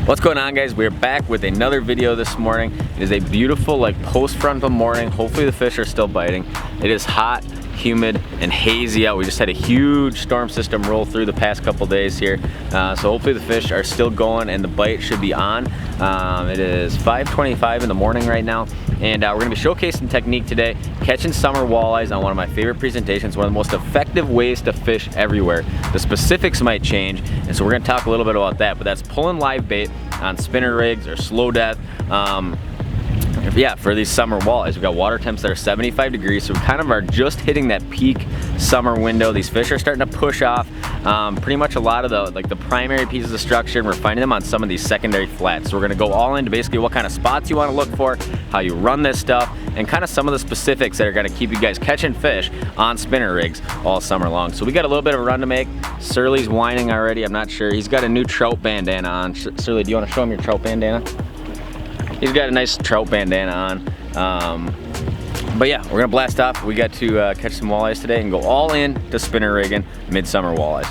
What's going on, guys? We're back with another video this morning. It is a beautiful post-frontal morning. Hopefully the fish are still biting. It is hot, humid, and hazy out. We just had a huge storm system roll through the past couple days here. So hopefully the fish are still going and the bite should be on. It is 5:25 in the morning right now. And we're gonna be showcasing technique today, catching summer walleyes on one of my favorite presentations, one of the most effective ways to fish everywhere. The specifics might change, and so we're gonna talk a little bit about that, but that's pulling live bait on spinner rigs or slow death. Yeah, for these summer walleyes. We've got water temps that are 75 degrees, so we kind of are just hitting that peak summer window. These fish are starting to push off pretty much a lot of the primary pieces of structure, and we're finding them on some of these secondary flats. So we're gonna go all into basically what kind of spots you wanna look for, how you run this stuff, and kind of some of the specifics that are gonna keep you guys catching fish on spinner rigs all summer long. So we got a little bit of a run to make. Surly's whining already, I'm not sure. He's got a new trout bandana on. Surly, do you wanna show him your trout bandana? He's got a nice trout bandana on. But yeah, we're gonna blast off. We got to catch some walleyes today and go all in to spinner rigging midsummer walleyes.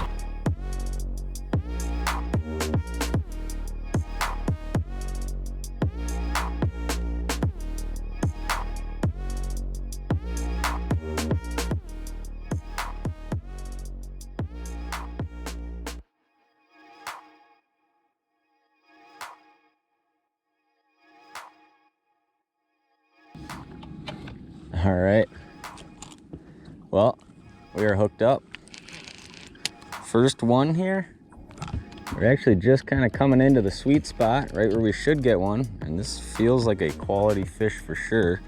All right, well, we are hooked up. First one here. We're actually just kind of coming into the sweet spot, right where we should get one, and this feels like a quality fish for sure.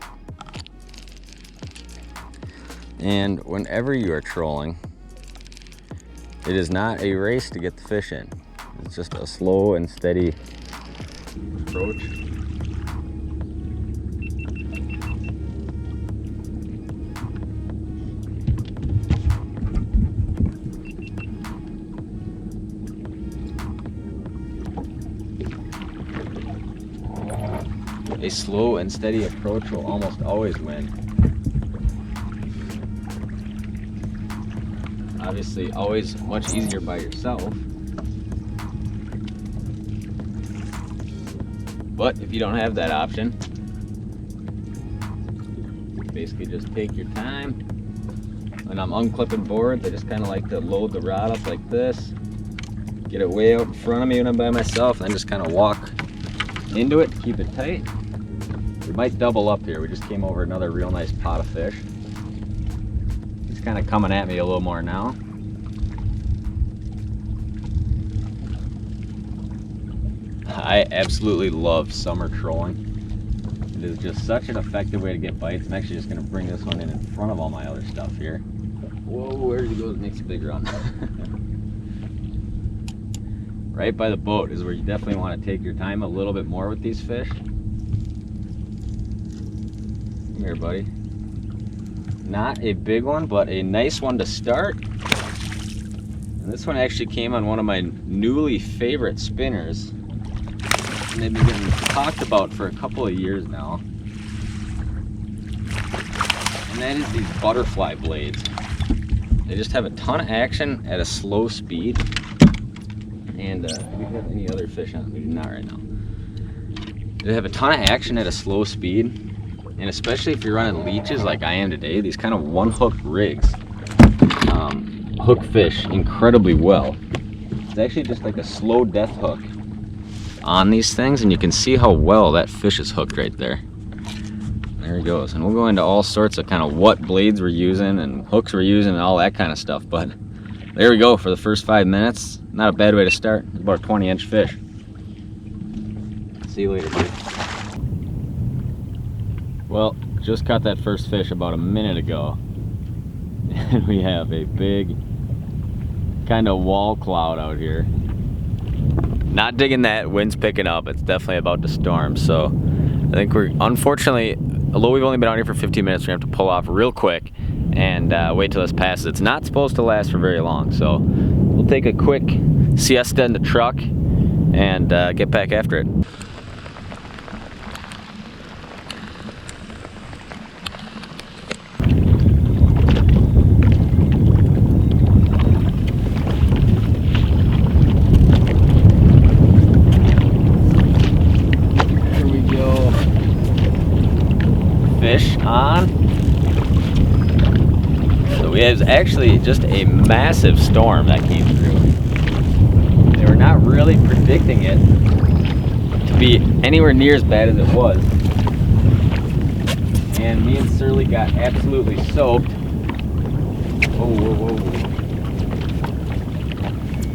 And whenever you are trolling, it is not a race to get the fish in. It's just a slow and steady approach. A slow and steady approach will almost always win. Obviously, always much easier by yourself. But if you don't have that option, basically just take your time. When I'm unclipping boards, I just kind of like to load the rod up like this, get it way out in front of me when I'm by myself, and then just kind of walk into it, keep it tight. We might double up here. We just came over another real nice pot of fish. He's kind of coming at me a little more now. I absolutely love summer trolling. It is just such an effective way to get bites. I'm actually just going to bring this one in front of all my other stuff here. Whoa, where did he go? It makes a big run. Right by the boat is where you definitely want to take your time a little bit more with these fish. Come here, buddy. Not a big one, but a nice one to start. And this one actually came on one of my newly favorite spinners. And they've been getting talked about for a couple of years now. And that is these butterfly blades. They just have a ton of action at a slow speed. And do we have any other fish on? We do not right now. They have a ton of action at a slow speed. And especially if you're running leeches like I am today, these kind of one-hook rigs hook fish incredibly well. It's actually just like a slow death hook on these things, and you can see how well that fish is hooked right there. There he goes. And we'll go into all sorts of kind of what blades we're using and hooks we're using and all that kind of stuff. But there we go for the first 5 minutes. Not a bad way to start. It's about a 20-inch fish. See you later, buddy. Well, just caught that first fish about a minute ago. And we have a big kind of wall cloud out here. Not digging that, wind's picking up. It's definitely about to storm. So I think we're, unfortunately, although we've only been out here for 15 minutes, we're gonna have to pull off real quick and wait till this passes. It's not supposed to last for very long. So we'll take a quick siesta in the truck and get back after it. Fish on. So we have actually just a massive storm that came through. They were not really predicting it to be anywhere near as bad as it was. And me and Surly got absolutely soaked. Whoa, whoa, whoa.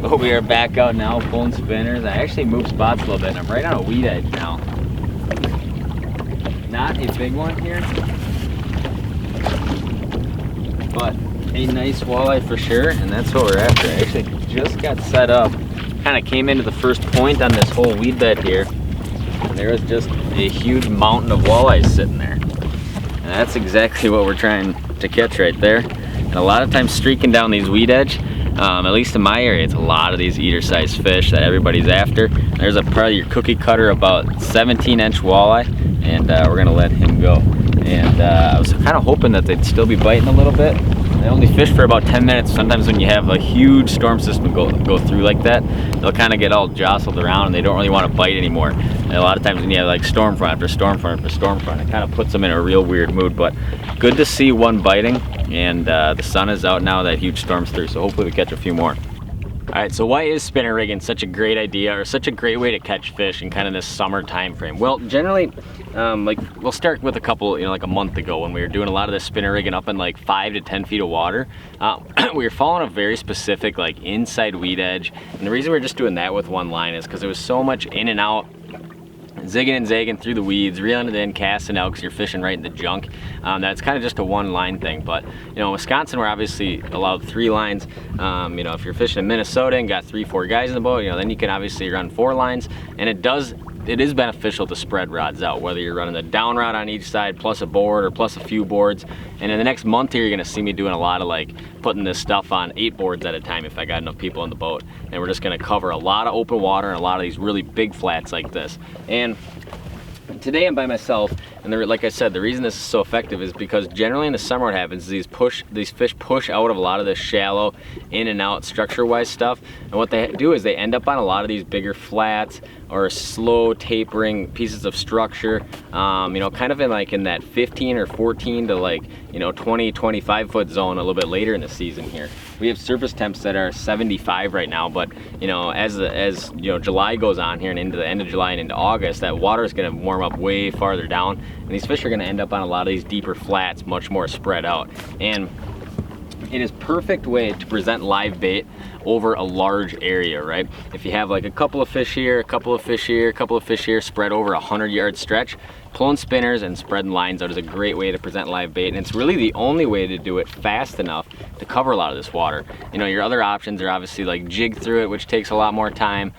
But we are back out now pulling spinners. I actually moved spots a little bit and I'm right on a weed edge now. Not a big one here, but a nice walleye for sure, and that's what we're after. I actually just got set up, kind of came into the first point on this whole weed bed here, and there was just a huge mountain of walleyes sitting there. And that's exactly what we're trying to catch right there. And a lot of times streaking down these weed edge, at least in my area, it's a lot of these eater-sized fish that everybody's after. There's probably your cookie cutter about 17-inch walleye, and we're gonna let him go. And I was kind of hoping that they'd still be biting a little bit. They only fish for about 10 minutes. Sometimes when you have a huge storm system go through like that, they'll kind of get all jostled around and they don't really want to bite anymore. And a lot of times when you have like storm front after storm front after storm front, it kind of puts them in a real weird mood. But good to see one biting, and the sun is out now, that huge storm's through, so hopefully we catch a few more. All right, so why is spinner rigging such a great idea, or such a great way to catch fish in kind of this summer time frame? Well, generally, like we'll start with a couple, like a month ago when we were doing a lot of this spinner rigging up in like 5 to 10 feet of water. We were following a very specific like inside weed edge, and the reason we were just doing that with one line is because there was so much in and out, zigging and zagging through the weeds, reeling it in, casting out because you're fishing right in the junk. That's kind of just a one line thing. But in Wisconsin, we're obviously allowed 3 lines. If you're fishing in Minnesota and got 3-4 guys in the boat, then you can obviously run 4 lines, and it is beneficial to spread rods out, whether you're running a down rod on each side plus a board or plus a few boards. And in the next month here, you're gonna see me doing a lot of like putting this stuff on 8 boards at a time if I got enough people in the boat. And we're just gonna cover a lot of open water and a lot of these really big flats like this. And today I'm by myself, and like I said, the reason this is so effective is because generally in the summer what happens is these fish push out of a lot of this shallow in and out structure wise stuff, and what they do is they end up on a lot of these bigger flats or slow tapering pieces of structure, kind of in that 15 or 14 to like 20-25 foot zone a little bit later in the season here. We have surface temps that are 75 right now, but as July goes on here and into the end of July and into August, that water is going to warm up way farther down, and these fish are going to end up on a lot of these deeper flats, much more spread out. And it is perfect way to present live bait over a large area, right? If you have like a couple of fish here, a couple of fish here, a couple of fish here, spread over a 100-yard stretch, pulling spinners and spreading lines out is a great way to present live bait, and it's really the only way to do it fast enough to cover a lot of this water. Your other options are obviously like jig through it, which takes a lot more time.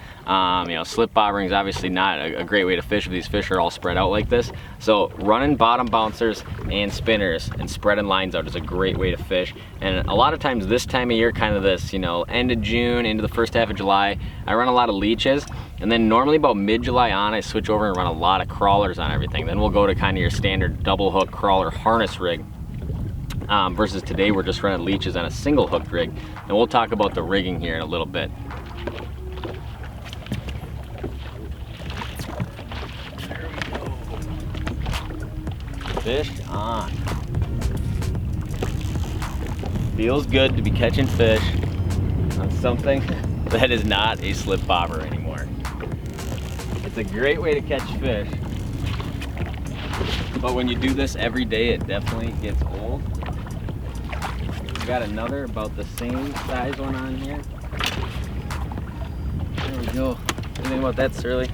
Slip bobbering is obviously not a great way to fish if these fish are all spread out like this. So running bottom bouncers and spinners and spreading lines out is a great way to fish. And a lot of times this time of year, kind of this, end of June into the first half of July, I run a lot of leeches. And then normally about mid-July on, I switch over and run a lot of crawlers on everything. Then we'll go to kind of your standard double hook crawler harness rig. Versus today we're just running leeches on a single hook rig. And we'll talk about the rigging here in a little bit. There we go. Fish on. Feels good to be catching fish on something that is not a slip bobber anymore. It's a great way to catch fish, but when you do this every day, it definitely gets old. We got another about the same size one on here. There we go. What do you think about that, Surly?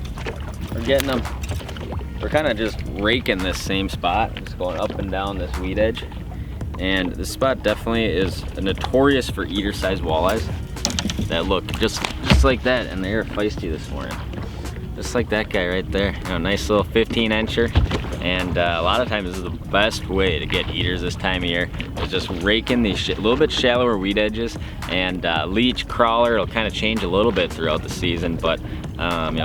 We're getting them. We're kind of just raking this same spot, just going up and down this weed edge. And this spot definitely is notorious for eater-sized walleyes that look just like that, and they're feisty this morning. Just like that guy right there. Nice little 15-incher. And a lot of times this is the best way to get eaters this time of year, is just raking these a little bit shallower weed edges, and leech, crawler, it'll kind of change a little bit throughout the season, but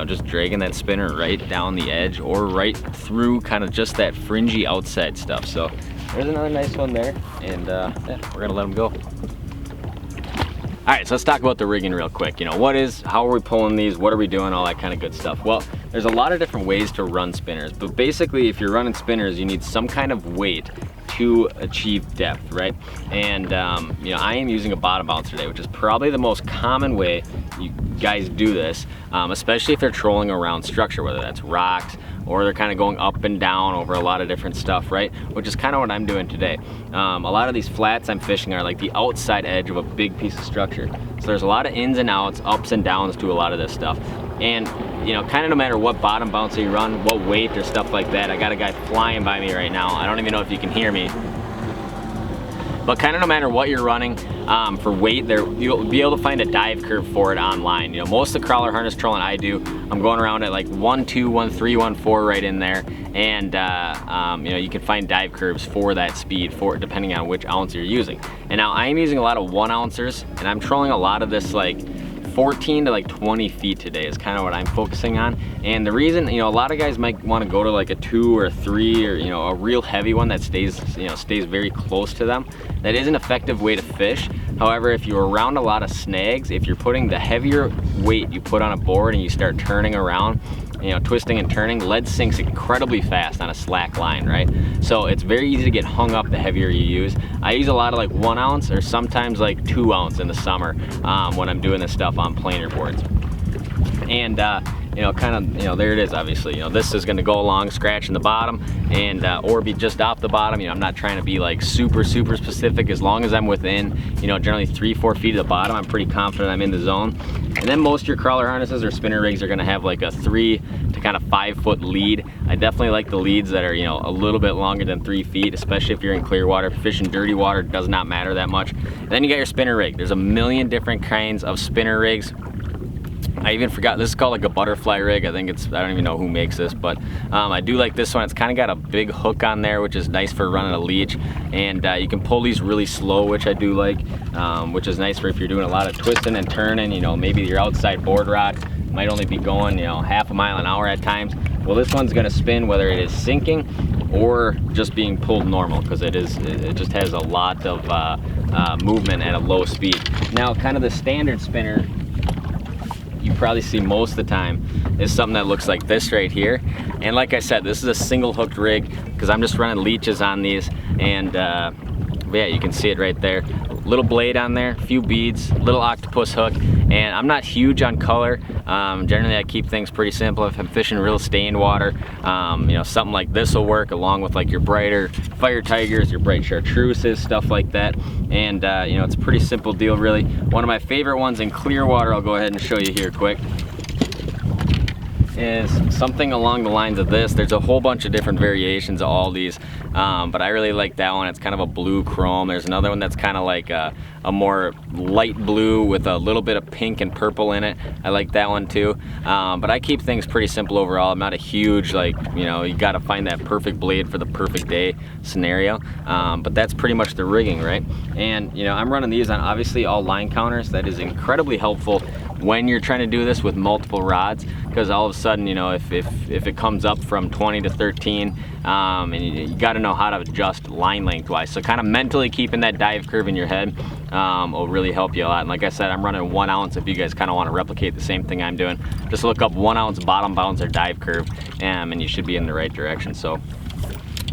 just dragging that spinner right down the edge or right through kind of just that fringy outside stuff. So there's another nice one there, and yeah, we're gonna let them go. All right, so let's talk about the rigging real quick. How are we pulling these? What are we doing? All that kind of good stuff. Well, there's a lot of different ways to run spinners, but basically if you're running spinners, you need some kind of weight to achieve depth, right? And you know, I am using a bottom bouncer today, which is probably the most common way you guys do this, especially if they're trolling around structure, whether that's rocks or they're kind of going up and down over a lot of different stuff, right? Which is kind of what I'm doing today. A lot of these flats I'm fishing are like the outside edge of a big piece of structure. So there's a lot of ins and outs, ups and downs to a lot of this stuff. And you know, kind of no matter what bottom bouncer you run, what weight or stuff like that. I got a guy flying by me right now. I don't even know if you can hear me. But kind of no matter what you're running for weight, you'll be able to find a dive curve for it online. You know, most of the crawler harness trolling I do, I'm going around at like 1.2, 1.3, 1.4 right in there. And you know, you can find dive curves for that speed, depending on which ounce you're using. And now I'm using a lot of 1 ouncers, and I'm trolling a lot of this like 14 to like 20 feet today is kind of what I'm focusing on. And the reason, you know, a lot of guys might want to go to like a 2 or a 3 or, you know, a real heavy one that stays very close to them. That is an effective way to fish. However, if you're around a lot of snags, if you're putting the heavier weight you put on a board and you start turning around, you know, twisting and turning, lead sinks incredibly fast on a slack line, right? So it's very easy to get hung up the heavier you use. I use a lot of like 1 ounce or sometimes like 2 ounce in the summer when I'm doing this stuff on planer boards. And you know, kind of, you know, there it is. Obviously, you know, this is going to go along scratching the bottom and or be just off the bottom. You know, I'm not trying to be like super specific. As long as I'm within, you know, generally 3-4 feet of the bottom, I'm pretty confident I'm in the zone. And then most of your crawler harnesses or spinner rigs are going to have like a 3 to kind of 5 foot lead. I definitely like the leads that are, you know, a little bit longer than 3 feet, especially if you're in clear water. Fishing dirty water does not matter that much. And then you got your spinner rig. There's a million different kinds of spinner rigs. I even forgot, this is called like a butterfly rig. I think it's, I don't even know who makes this, but I do like this one. It's kind of got a big hook on there, which is nice for running a leech. And you can pull these really slow, which I do like, which is nice for if you're doing a lot of twisting and turning. You know, maybe your outside board rod might only be going, you know, 1/2 mile an hour at times. Well, this one's gonna spin whether it is sinking or just being pulled normal, because it just has a lot of movement at a low speed. Now, kind of the standard spinner you probably see most of the time is something that looks like this right here. And like I said, this is a single hooked rig because I'm just running leeches on these. And yeah, you can see it right there. Little blade on there, few beads, little octopus hook. And I'm not huge on color. Generally I keep things pretty simple. If I'm fishing real stained water, you know, something like this will work, along with like your brighter fire tigers, your bright chartreuses, stuff like that. And you know, it's a pretty simple deal really. One of my favorite ones in clear water, I'll go ahead and show you here quick, is something along the lines of this. There's a whole bunch of different variations of all these, but I really like that one. It's kind of a blue chrome. There's another one that's kind of like a more light blue with a little bit of pink and purple in it. I like that one too. But I keep things pretty simple overall. I'm not a huge, like, you know, you got to find that perfect blade for the perfect day scenario. But that's pretty much the rigging, right? And you know, I'm running these on obviously all line counters. That is incredibly helpful when you're trying to do this with multiple rods, because all of a sudden, you know, if it comes up from 20 to 13, and you got to know how to adjust line length wise. So kind of mentally keeping that dive curve in your head will really help you a lot. And like I said, I'm running 1 ounce. If you guys kind of want to replicate the same thing I'm doing, just look up 1 ounce bottom bouncer dive curve, and you should be in the right direction. So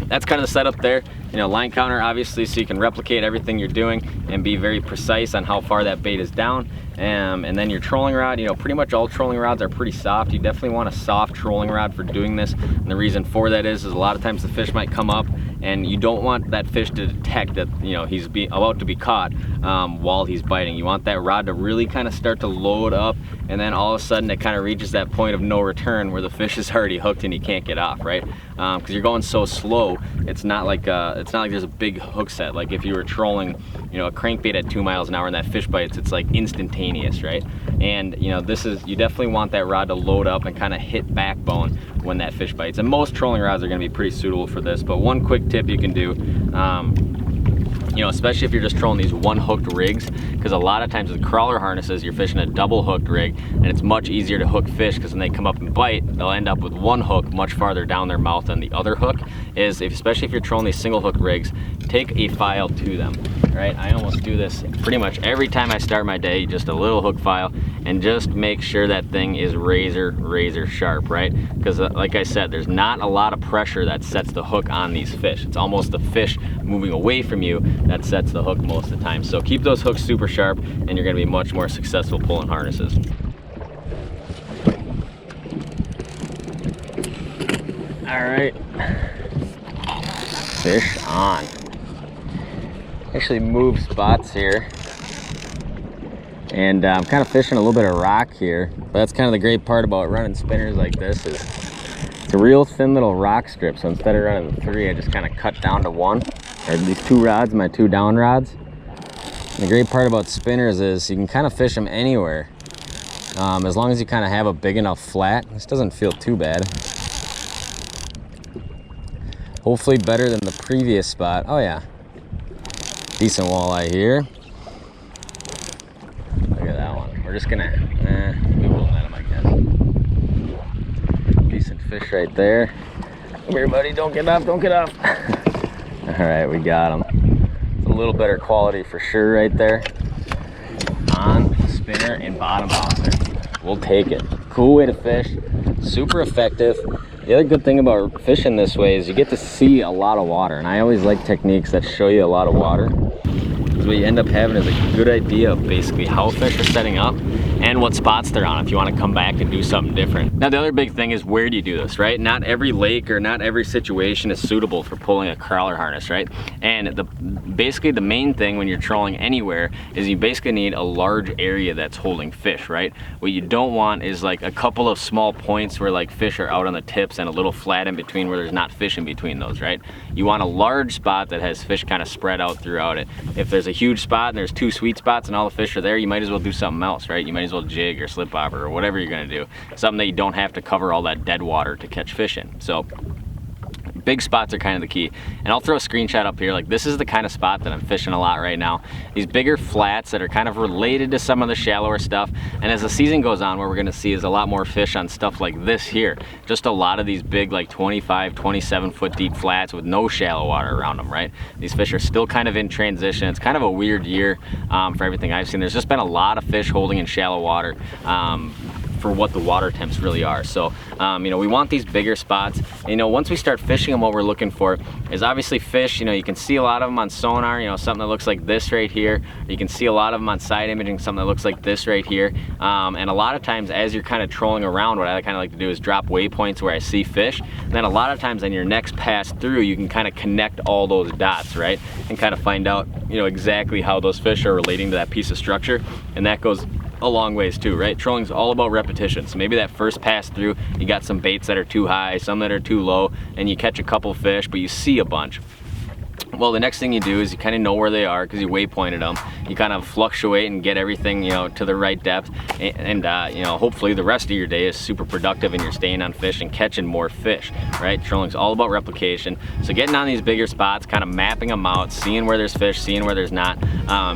that's kind of the setup there. You know, line counter obviously, so you can replicate everything you're doing and be very precise on how far that bait is down. And then your trolling rod, you know, pretty much all trolling rods are pretty soft. You definitely want a soft trolling rod for doing this. And the reason for that is a lot of times the fish might come up and you don't want that fish to detect that, you know, he's about to be caught while he's biting. You want that rod to really kind of start to load up, and then all of a sudden it kind of reaches that point of no return where the fish is already hooked and he can't get off, right? Because you're going so slow, it's not like there's a big hook set. Like if you were trolling, you know, a crankbait at 2 miles an hour and that fish bites, it's like instantaneous, right? And you know, you definitely want that rod to load up and kind of hit backbone when that fish bites. And most trolling rods are going to be pretty suitable for this. But one quick tip you can do, you know, especially if you're just trolling these 1-hooked rigs, because a lot of times with crawler harnesses, you're fishing a double hooked rig, and it's much easier to hook fish because when they come up and bite, they'll end up with 1 hook much farther down their mouth than the other hook. Especially if you're trolling these single hook rigs, take a file to them, right? I almost do this pretty much every time I start my day, just a little hook file, and and just make sure that thing is razor sharp, right? Because like I said, there's not a lot of pressure that sets the hook on these fish. It's almost the fish moving away from you that sets the hook most of the time. So keep those hooks super sharp and you're gonna be much more successful pulling harnesses. All right, fish on. Actually moved spots here. And I'm kind of fishing a little bit of rock here. But that's kind of the great part about running spinners like this is it's a real thin little rock strip. So instead of running 3, I just kind of cut down to 1. Or these 2 rods, my 2 down rods. And the great part about spinners is you can kind of fish them anywhere. As long as you kind of have a big enough flat. This doesn't feel too bad. Hopefully better than the previous spot. Oh yeah, decent walleye here. Look at that one. We're just gonna, we will net him, I guess. Decent fish right there. Come here, buddy, don't get off, don't get off. All right, we got him. It's a little better quality for sure right there. On spinner and bottom bouncer. We'll take it. Cool way to fish, super effective. The other good thing about fishing this way is you get to see a lot of water, and I always like techniques that show you a lot of water. Because what you end up having is a good idea of basically how fish are setting up and what spots they're on if you want to come back and do something different. Now the other big thing is where do you do this, right? Not every lake or not every situation is suitable for pulling a crawler harness, right? And basically the main thing when you're trolling anywhere is you basically need a large area that's holding fish, right? What you don't want is like a couple of small points where like fish are out on the tips and a little flat in between where there's not fish in between those, right? You want a large spot that has fish kind of spread out throughout it. If there's a huge spot and there's 2 sweet spots and all the fish are there, you might as well do something else, right? You might as well jig or slip bobber or whatever you're gonna do. Something that you don't have to cover all that dead water to catch fish in. So big spots are kind of the key. And I'll throw a screenshot up here. Like this is the kind of spot that I'm fishing a lot right now. These bigger flats that are kind of related to some of the shallower stuff. And as the season goes on, what we're gonna see is a lot more fish on stuff like this here. Just a lot of these big like 25, 27 foot deep flats with no shallow water around them, right? These fish are still kind of in transition. It's kind of a weird year for everything I've seen. There's just been a lot of fish holding in shallow water. For what the water temps really are. So, you know, we want these bigger spots. And, you know, once we start fishing them, what we're looking for is obviously fish. You know, you can see a lot of them on sonar, you know, something that looks like this right here. You can see a lot of them on side imaging, something that looks like this right here. And a lot of times as you're kind of trolling around, what I kind of like to do is drop waypoints where I see fish. And then a lot of times on your next pass through, you can kind of connect all those dots, right? And kind of find out, you know, exactly how those fish are relating to that piece of structure. And that goes a long ways too, right? Trolling's all about repetition. So maybe that first pass through, you got some baits that are too high, some that are too low, and you catch a couple fish, but you see a bunch. Well, the next thing you do is you kind of know where they are because you waypointed them. You kind of fluctuate and get everything, you know, to the right depth. And you know, hopefully the rest of your day is super productive and you're staying on fish and catching more fish, right? Trolling's all about replication. So getting on these bigger spots, kind of mapping them out, seeing where there's fish, seeing where there's not,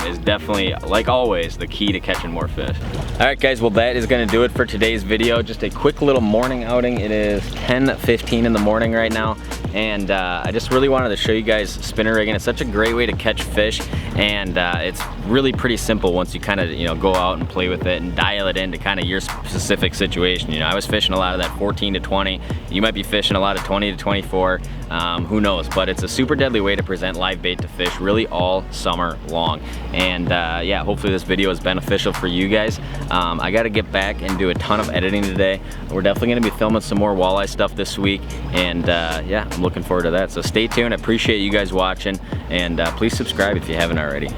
is definitely, like always, the key to catching more fish. All right, guys, well, that is going to do it for today's video. Just a quick little morning outing. It is 10:15 in the morning right now. And I just really wanted to show you guys spinner rigging. It's such a great way to catch fish, and it's really pretty simple once you kind of, you know, go out and play with it and dial it into kind of your specific situation. You know, I was fishing a lot of that 14 to 20. You might be fishing a lot of 20 to 24. Who knows? But it's a super deadly way to present live bait to fish really all summer long. And yeah, hopefully this video is beneficial for you guys. I got to get back and do a ton of editing today. We're definitely going to be filming some more walleye stuff this week, and yeah, I'm looking forward to that. So stay tuned. I appreciate you guys watching, and please subscribe if you haven't already.